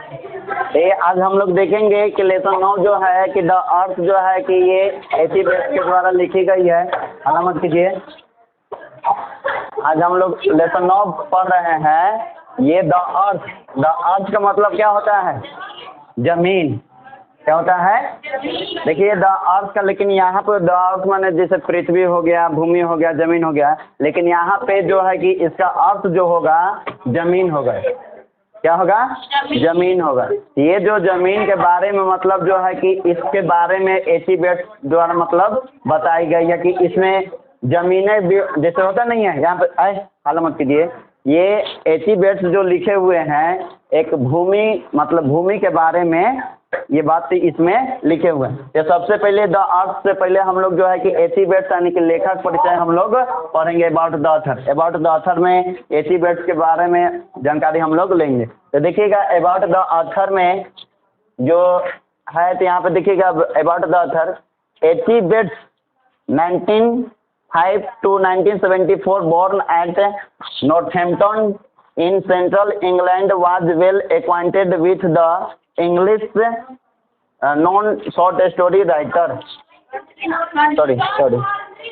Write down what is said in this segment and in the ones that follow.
ये आज हम लोग देखेंगे कि लेसन 9 जो है कि द अर्थ जो है कि ये ऐसी बेस के द्वारा लिखी गई है। अलामत कीजिए। आज हम लोग लेसन 9 पढ़ रहे हैं। ये द अर्थ का मतलब क्या होता है? जमीन। क्या होता है? देखिए द अर्थ का, लेकिन यहाँ पर द अर्थ माने जैसे पृथ्वी हो गया, भूमि हो गया, जमीन हो गया, लेकिन यहाँ पे जो है कि इसका अर्थ जो होगा जमीन होगा। क्या होगा? जमीन होगा। ये जो जमीन के बारे में मतलब जो है कि इसके बारे में एसीबेट्स द्वारा मतलब बताई गई है कि इसमें जमीनें जैसे होता नहीं है यहाँ पे हाल मत कीजिए। ये एसीबेट्स जो लिखे हुए हैं एक भूमि मतलब भूमि के बारे में ये बात इसमें लिखे हुए हैं। ये सबसे पहले द अर्थ से पहले हम लोग जो है कि एसीबेट्स यानी कि लेखक परिचय हम लोग पढ़ेंगे। अबाउट द ऑथर में एसीबेट्स के बारे में जानकारी हम लोग लेंगे। तो देखिएगा अबाउट द ऑथर में जो है तो यहाँ पे देखिएगा about the author एसीबेट्स 1905 to 1974 born at Northampton in central England, was well acquainted with the English non short story writer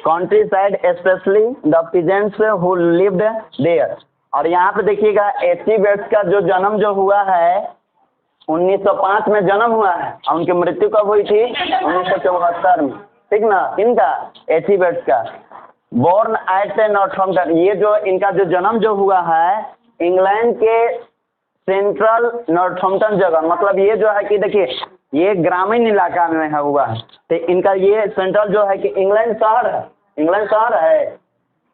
countryside, especially the peasants who lived there। और यहाँ पे देखिएगा एसीबेट्स का जो जन्म जो हुआ है 1905 में जन्म हुआ है और उनकी मृत्यु कब हुई थी? 1974 में। ठीक ना? इनका एसीबेट्स का बोर्न एट नॉर्थम्पटन, ये जो इनका जो जन्म जो हुआ है इंग्लैंड के सेंट्रल नॉर्थम्पटन जगह, मतलब ये जो है कि देखिए ये ग्रामीण इलाका में है हुआ है। तो इनका ये सेंट्रल जो है कि इंग्लैंड शहर है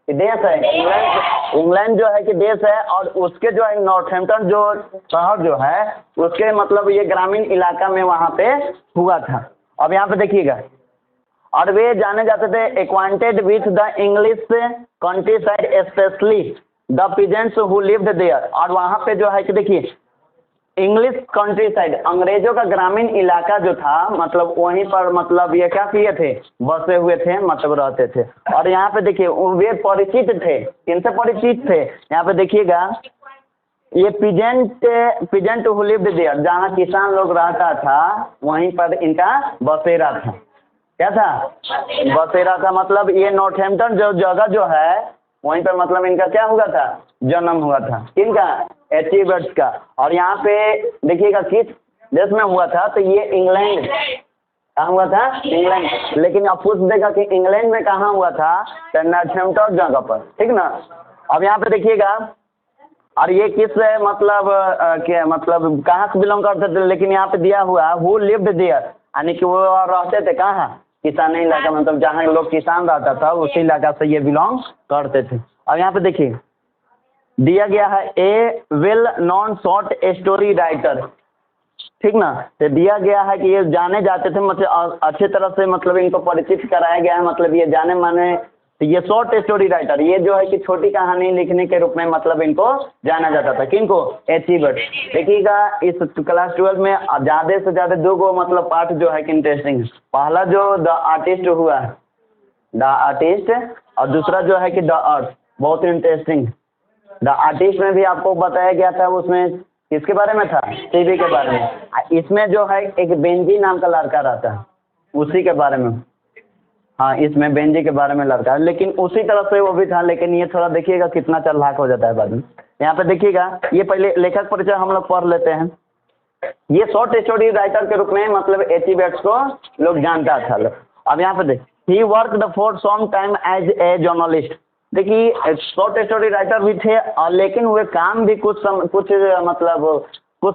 कि देश है। इंग्लैंड जो है कि देश है और उसके जो है नॉर्थहैम्पटन जो शहर जो है उसके मतलब ये ग्रामीण इलाका में वहाँ पे हुआ था। अब यहाँ पे देखिएगा और वे जाने जाते थे acquainted with the English countryside specially the peasants who lived there. और वहाँ पे जो है कि देखिए इंग्लिश कंट्री साइड अंग्रेजों का ग्रामीण इलाका जो था मतलब वहीं पर मतलब ये क्या किए थे? बसे हुए थे मतलब रहते थे। और यहाँ पे देखिए वे परिचित थे। किनसे परिचित थे? यहाँ पे देखिएगा ये पीजेंट हु लिव्ड देयर, जहाँ किसान लोग रहता था वहीं पर इनका बसेरा था। क्या था? बसेरा था। मतलब ये नॉर्थहैम्पटन जो जगह जो है वहीं पर मतलब इनका क्या हुआ था? जन्म हुआ था। किनका? एसीबेट्स का। और यहाँ पे देखिएगा किस देश में हुआ था? तो ये इंग्लैंड। कहाँ हुआ था? इंग्लैंड। लेकिन अब पूछ देगा कि इंग्लैंड में कहाँ हुआ था? तो नॉर्थहैम्पटन जगह पर। ठीक ना? अब यहाँ पे देखिएगा और ये किस मतलब क्या मतलब कहाँ से बिलोंग करते थे? लेकिन यहाँ पे दिया हुआ हु लिव्ड देयर, यानी कि वो रहते थे कहाँ? किसान इलाका, मतलब जहाँ लोग किसान रहता था उसी इलाका से ये बिलोंग करते थे। और यहाँ पे देखिए दिया गया है a well known short story writer. ठीक ना? तो दिया गया है कि ये जाने जाते थे मतलब अच्छे तरह से मतलब इनको परिचित कराया गया है। मतलब ये जाने माने तो ये शॉर्ट स्टोरी राइटर, ये जो है कि छोटी कहानी लिखने के रूप में मतलब इनको जाना जाता था। किनको? एसीबेट्स। देखिएगा इस क्लास 12 में ज़्यादा से ज़्यादा दो गो मतलब पार्ट जो है कि इंटरेस्टिंग है। पहला जो द आर्टिस्ट हुआ है, द आर्टिस्ट, और दूसरा जो है कि द अर्थ, बहुत इंटरेस्टिंग। द आर्टिस्ट में भी आपको बताया गया था, उसमें किसके बारे में था? टीवी के बारे में। इसमें जो है एक बेंजी नाम का लड़का रहता है, उसी के बारे में। हाँ, इसमें बेंजी के बारे में लड़का है, लेकिन उसी तरह से वो भी था। लेकिन ये थोड़ा देखिएगा कितना चालाक हो जाता है बाद में। यहाँ पे देखिएगा ये पहले लेखक परिचय हम लोग पढ़ लेते हैं। ये शॉर्ट स्टोरी राइटर के रूप में मतलब एसीबेट्स को लोग जानता था। अब यहाँ पे देख he worked for some time as a journalist. देखिए शॉर्ट स्टोरी राइटर भी थे और लेकिन वे काम भी कुछ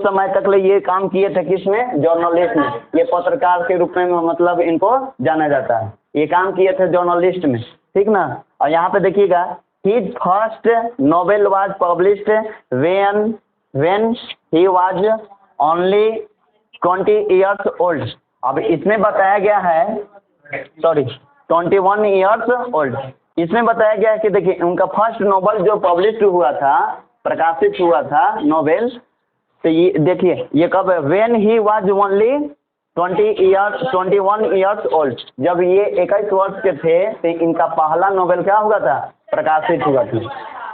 समय तक ले ये काम किए थे। किसमें? जर्नलिस्ट में। ये पत्रकार के रूप में मतलब इनको जाना जाता है। ये काम किए थे जर्नलिस्ट में। ठीक ना? और यहाँ पे देखिएगा his first novel was published when he was only 20 years old. अब इसमें बताया गया है 21 ईयर्स ओल्ड। इसमें बताया गया है कि देखिए उनका फर्स्ट नोवेल जो पब्लिश हुआ था, प्रकाशित हुआ था नोवेल, तो ये देखिए ये कब है? When he was only 21 years old. जब ये 21 वर्ष के थे तो इनका पहला नोवेल क्या हुआ था? प्रकाशित हुआ था।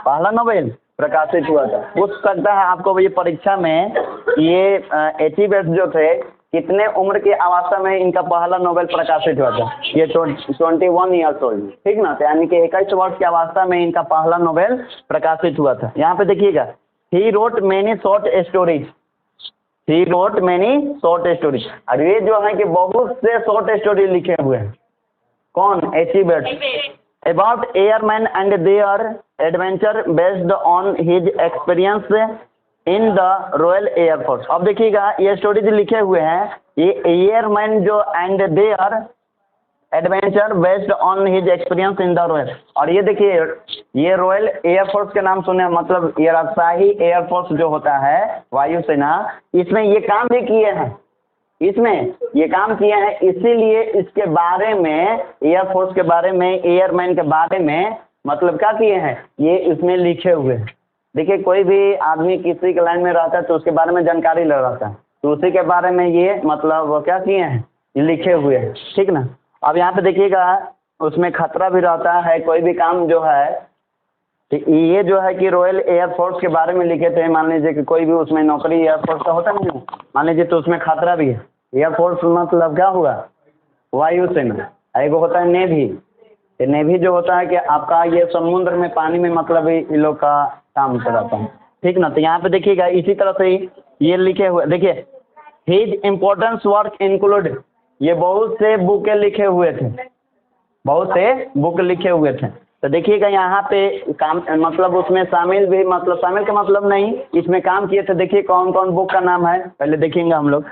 पहला नोवेल प्रकाशित हुआ था। पूछ सकता है आपको ये परीक्षा में, ये एच.ई. वेट्स जो थे कितने उम्र की अवस्था में इनका पहला नोबेल प्रकाशित हुआ था? ये 21 ईयर्स ओल्ड, ठीक ना। तो यानी कि 21 वर्ष की अवस्था में इनका पहला नोबेल प्रकाशित हुआ था। यहाँ पे देखिएगा, he wrote many short stories, he wrote many short stories. और ये जो है कि बहुत से शॉर्ट स्टोरी लिखे हुए हैं। कौन? H E. Bates. About airmen and their adventure based on his experience in the Royal Air Force. अब देखिएगा, ये स्टोरीज लिखे हुए हैं, ये एयरमैन जो and their adventure based on his experience in the royal. और ये देखिए, ये रॉयल एयरफोर्स के नाम सुने, मतलब ये राजशाही एयरफोर्स जो होता है वायुसेना, इसमें ये काम भी किए हैं, इसमें ये काम किए हैं। इसीलिए इसके बारे में, एयरफोर्स के बारे में, एयरमैन के बारे में मतलब क्या किए हैं, ये इसमें लिखे हुए हैं। देखिए, कोई भी आदमी किसी के लाइन में रहता है तो उसके बारे में जानकारी ले रहता है, तो उसी के बारे में ये मतलब क्या किए हैं, ये लिखे हुए हैं, ठीक ना। अब यहाँ पे देखिएगा, उसमें खतरा भी रहता है, कोई भी काम जो है, ये जो है कि रॉयल एयरफोर्स के बारे में लिखे थे। मान लीजिए कि कोई भी उसमें नौकरी एयरफोर्स का होता नहीं, मान लीजिए, तो उसमें खतरा भी है। एयरफोर्स मतलब क्या हुआ? वायुसेना। एक होता है नेवी। नेवी जो होता है कि आपका ये समुद्र में, पानी में, मतलब इन लोग का काम कराता है, ठीक ना। तो यहाँ पे देखिएगा, इसी तरह से ये लिखे हुए, देखिए, हिज इम्पोर्टेंस वर्क इंक्लूड, ये बहुत से बुक लिखे हुए थे, बहुत से बुक लिखे हुए थे। तो देखिएगा यहाँ पे काम, मतलब उसमें शामिल भी, मतलब शामिल का मतलब नहीं, इसमें काम किए थे। देखिए कौन कौन बुक का नाम है, पहले देखेंगे हम लोग।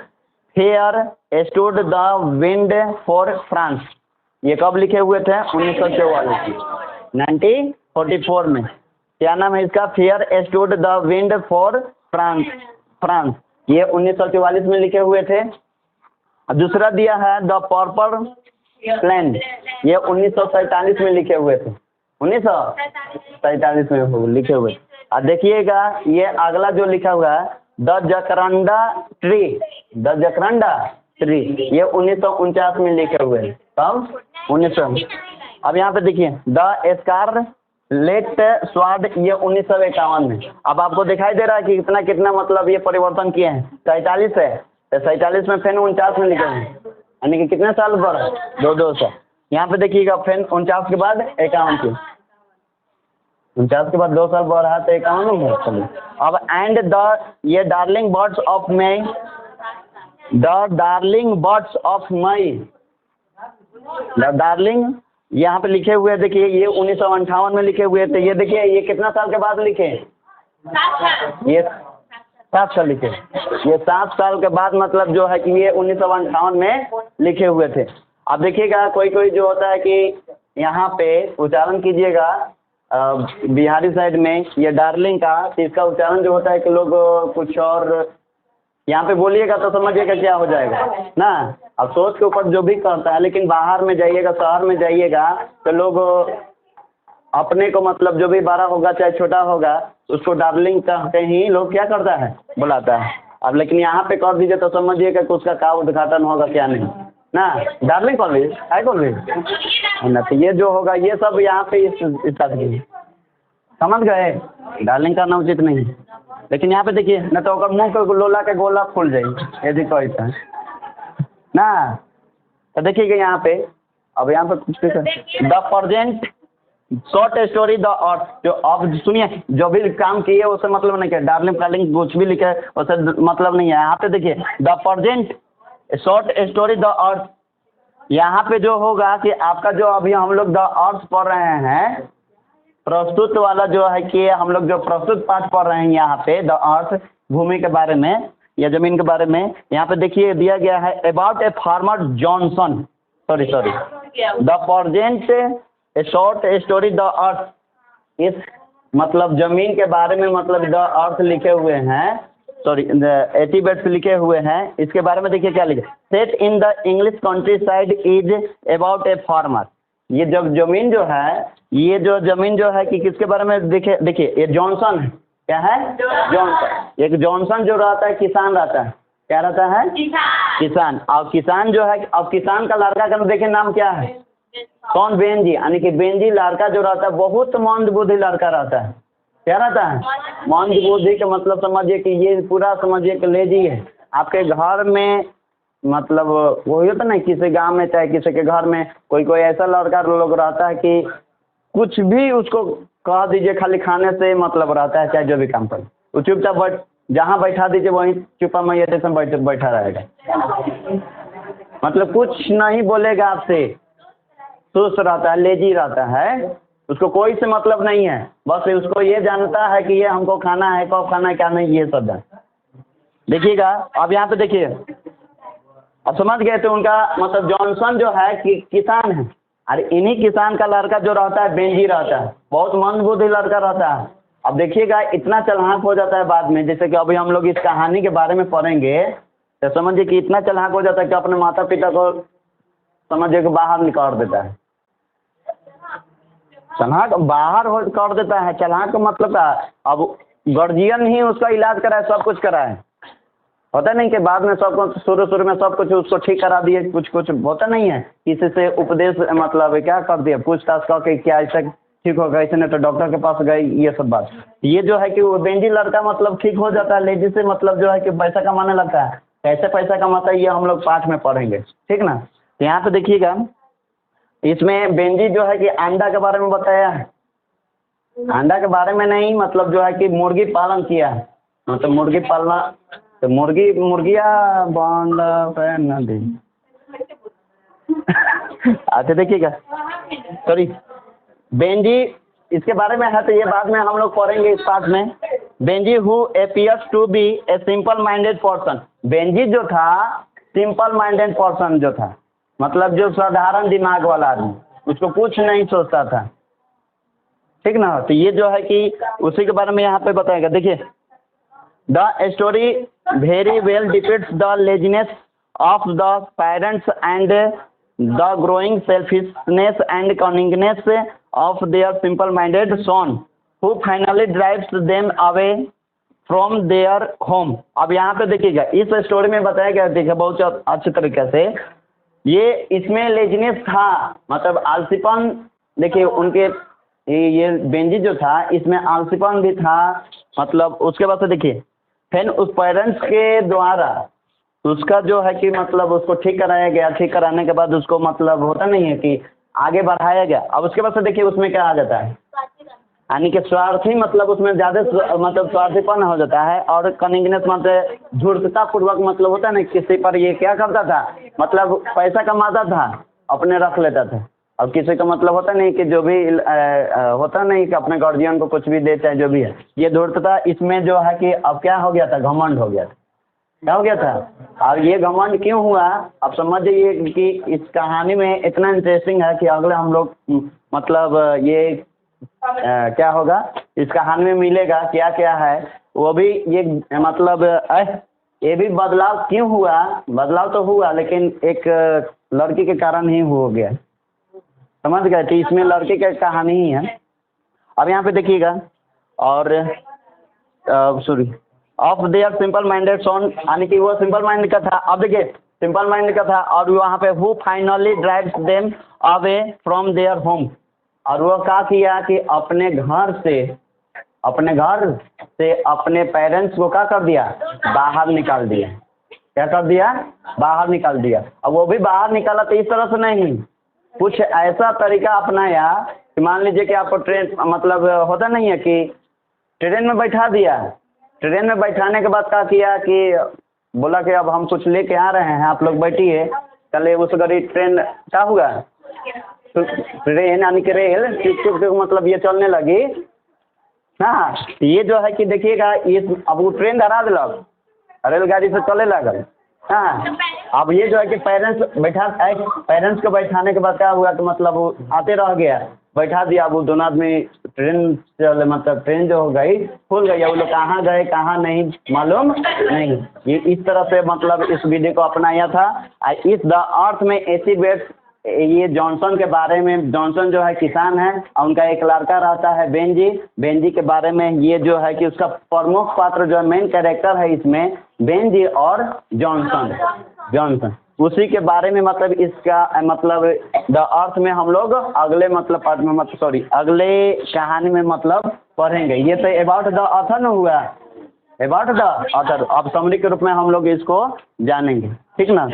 Here stood the wind for France, ये कब लिखे हुए थे? 1944 1944 में। क्या नाम है इसका? Fear stood the wind for France, France, ये 1944 में लिखे हुए थे। दूसरा दिया है द पर्पल प्लेन, ये 1947 में लिखे हुए थे, 1947 में लिखे हुए। और देखिएगा, ये अगला जो लिखा हुआ है द जकरंडा ट्री, द जकरंडा ट्री, ये 1949 में लिखे हुए हैं। कब? 1900। अब यहाँ पे देखिए, द स्कारलेट स्वार्ड, ये 1951 में। अब आपको दिखाई दे रहा है कि कितना कितना मतलब ये परिवर्तन किए हैं। 47 है, तो 47 में फिर 49 में लिखे हैं, यानी कि कितने साल बढ़ा? 2 साल। यहाँ पे देखिएगा, फिर 49 के बाद 51 की, 49 के बाद 2 साल बढ़ा तो 51 में। चलिए, अब एंड द, ये darling birds of May, the darling birds of May, the darling यहाँ पे लिखे हुए हैं। देखिए, ये 1958 में लिखे हुए थे। ये देखिए, ये कितना साल के बाद लिखे? ये 7 साल लिखे, ये 7 साल के बाद, मतलब जो है कि ये 1958 में लिखे हुए थे। अब देखिएगा, कोई कोई जो होता है कि यहाँ पे उच्चारण कीजिएगा, बिहारी साइड में ये डार्लिंग का, इसका उच्चारण जो होता है कि लोग कुछ और यहाँ पे बोलिएगा तो समझिएगा क्या हो जाएगा ना। अब सोच के ऊपर जो भी करता है, लेकिन बाहर में जाइएगा, शहर में जाइएगा, तो लोग अपने को, मतलब जो भी बड़ा होगा चाहे छोटा होगा, उसको डार्लिंग कहते ही लोग क्या करता है, बुलाता है। अब लेकिन यहाँ पे कर दीजिए तो समझिएगा कि उसका क्या उद्घाटन होगा क्या नहीं ना। डार्लिंग कॉलेज है, कॉलेज ना। तो ये जो होगा, ये सब यहाँ पे इस समझ गए, डार्लिंग करना उचित नहीं। लेकिन यहाँ पे देखिए ना, तो अगर मुँह को लोला के गोला फूल जाए, यदि कोई था ना। तो देखिएगा यहाँ पे, अब यहाँ पे the present short story the earth, जो अब सुनिए, जो भी काम किए उससे मतलब नहीं है, डार्लिंग फार्लिंग कुछ भी लिखे उससे मतलब नहीं है। यहाँ पे देखिए, the present short story the earth, यहाँ पे जो होगा कि आपका जो अभी हम लोग द अर्थ पढ़ रहे हैं, प्रस्तुत वाला जो है कि हम लोग जो प्रस्तुत पाठ पढ़ रहे हैं यहाँ पे, द अर्थ, भूमि के बारे में या जमीन के बारे में। यहाँ पे देखिए दिया गया है about a farmer Johnson, sorry the present short story the earth, इस मतलब जमीन के बारे में, मतलब द अर्थ लिखे हुए हैं, सॉरी 80 वर्ड्स लिखे हुए हैं। इसके बारे में देखिए क्या लिखे, set in the English country side is about a farmer. ये जब जमीन जो है, ये जो जमीन जो है कि किसके बारे में देखिए, ये जॉनसन है, क्या है? जॉनसन। एक जॉनसन जो रहता है, किसान रहता है, क्या रहता है? किसान। और किसान जो है, अब किसान का लड़का का देखिए नाम क्या है? कौन? बेंजी, यानी कि बेंजी लड़का जो रहता है, बहुत मंद बुद्धि लड़का रहता है, क्या रहता है? मंद बुद्धि का मतलब समझिए कि ये पूरा समझिए कि लेजी है। आपके घर में मतलब वही होता ना, किसी गांव में चाहे किसी के घर में कोई कोई ऐसा लड़का लोग रहता है कि कुछ भी उसको कह दीजिए, खाली खाने से मतलब रहता है, चाहे जो भी काम करे वो चुपचाप बैठ, जहाँ बैठा दीजिए वहीं चुपा मैया जैसे बैठा रहेगा, मतलब कुछ नहीं बोलेगा आपसे, सुस्त रहता है, लेजी रहता है, उसको कोई से मतलब नहीं है, बस उसको ये जानता है कि ये हमको खाना है, कब खाना है क्या नहीं, ये सब है। देखिएगा अब यहाँ पे देखिए, अब समझ गए तो उनका मतलब जॉनसन जो है कि किसान है, अरे इन्हीं किसान का लड़का जो रहता है बेंजी रहता है, बहुत मंदबुद्धि लड़का रहता है। अब देखिएगा इतना चालाक हो जाता है बाद में, जैसे कि अभी हम लोग इस कहानी के बारे में पढ़ेंगे तो समझिए कि इतना चालाक हो जाता है कि अपने माता पिता को समझिए कि बाहर निकाल देता है। चालाक बाहर हो कर देता है, चालाक का मतलब है अब गार्जियन ही उसका इलाज कराए, सब कुछ कराए, होता नहीं कि बाद में सब कुछ शुरू में सब कुछ उसको ठीक करा दिए, कुछ कुछ होता नहीं है, किसी से उपदेश मतलब क्या कर दिया, पूछताछ करके क्या ऐसा ठीक होगा, ऐसे नहीं तो डॉक्टर के पास गए, ये सब बात। ये जो है कि वो बेंजी लड़का मतलब ठीक हो जाता है, लेडी से मतलब जो है कि पैसा कमाने लगता है। कैसे पैसा कमाता है ये हम लोग पाठ में पढ़ेंगे, ठीक ना। तो यहाँ पे देखिएगा इसमें बेंजी जो है कि अंडा के बारे में बताया है, अंडा के बारे में नहीं, मतलब जो है कि मुर्गी पालन किया है, मतलब मुर्गी पालना, तो मुर्गियाँ बंद न दी। अच्छा देखिएगा, सॉरी, बेंजी इसके बारे में है तो ये बाद में हम लोग पढ़ेंगे इस पाठ में। Benjy who appears to be a simple minded person, Benjy जो था सिंपल माइंडेड पर्सन जो था, मतलब जो साधारण दिमाग वाला आदमी, उसको कुछ नहीं सोचता था, ठीक ना। तो ये जो है कि उसी के बारे में यहाँ पे बताएगा। देखिए the story very well depicts the laziness of the parents and the growing selfishness and cunningness of their simple minded son who finally drives them away from their home. अब यहाँ पे देखिएगा इस स्टोरी में बताया गया, देखिए बहुत अच्छे तरीके से, ये इसमें लेजीनेस था, मतलब आलसीपन, देखिए उनके ये बेंजी जो था इसमें आलसीपन भी था, मतलब उसके बाद से देखिए फिर उस पेरेंट्स के द्वारा उसका जो है कि मतलब उसको ठीक कराया गया, ठीक कराने के बाद उसको मतलब होता नहीं है कि आगे बढ़ाया गया। अब उसके बाद से देखिए उसमें क्या आ जाता है, यानी कि स्वार्थी, मतलब उसमें ज़्यादा मतलब स्वार्थीपन हो जाता है, और कनिंगनेस मतलब झूठता पूर्वक, मतलब होता है ना किसी पर ये क्या करता था, मतलब पैसा कमाता था अपने रख लेता था, और किसी का मतलब होता नहीं कि जो भी होता नहीं कि अपने गार्जियन को कुछ भी दे चाहे जो भी है, ये धूर्तता इसमें जो है कि अब क्या हो गया था, घमंड हो गया था। क्या हो गया था, और ये घमंड क्यों हुआ, अब समझिए कि इस कहानी में इतना इंटरेस्टिंग है कि अगले हम लोग मतलब ये क्या होगा इस कहानी में मिलेगा, क्या क्या है वो भी, ये मतलब ये भी बदलाव क्यों हुआ, बदलाव तो हुआ लेकिन एक लड़की के कारण ही हो गया, समझ गए। तो इसमें लड़के की कहानी ही है। अब यहाँ पे देखिएगा, और sorry of their simple minded son, यानी कि वो सिंपल माइंड का था। अब देखिए सिंपल माइंड का था, और वहाँ पे who finally drives them away from their home, और वो क्या किया कि अपने घर से अपने पेरेंट्स को क्या कर दिया, बाहर निकाल दिया। क्या कर दिया, बाहर निकाल दिया। अब वो भी बाहर निकाला तो इस तरह से नहीं, कुछ ऐसा तरीका अपनाया कि मान लीजिए कि आपको ट्रेन मतलब होता नहीं है कि ट्रेन में बैठा दिया, ट्रेन में बैठाने के बाद क्या किया कि बोला कि अब हम कुछ लेके आ रहे हैं, आप लोग बैठिए। चले उस गाड़ी ट्रेन क्या हुआ, ट्रेन यानी कि रेल मतलब ये चलने लगी। हाँ ये जो है कि देखिएगा ये अब वो ट्रेन धरा दिलक, रेलगाड़ी से चले लगल। हाँ अब ये जो है कि पेरेंट्स को बैठाने के बाद क्या हुआ कि मतलब वो आते रह गया, बैठा दिया। अब वो दोनों आदमी ट्रेन चले, मतलब ट्रेन जो हो गई खुल गई, वो लोग कहाँ गए कहाँ नहीं मालूम नहीं। ये इस तरह से मतलब इस विधि को अपनाया था। इस द अर्थ में ऐसी बेट, ये जॉनसन के बारे में, जॉनसन जो है किसान है और उनका एक लड़का रहता है बेंजी। बेंजी के बारे में ये जो है कि उसका प्रमुख पात्र जो है, मेन कैरेक्टर है इसमें बेंजी और जॉनसन उसी के बारे में मतलब इसका मतलब द अर्थ में हम लोग अगले मतलब पार्ट में मतलब अगले कहानी में मतलब पढ़ेंगे। ये तो अबाउट द ऑथर न हुआ, अबाउट द ऑथर। अब समरी के रूप में हम लोग इसको जानेंगे, ठीक ना।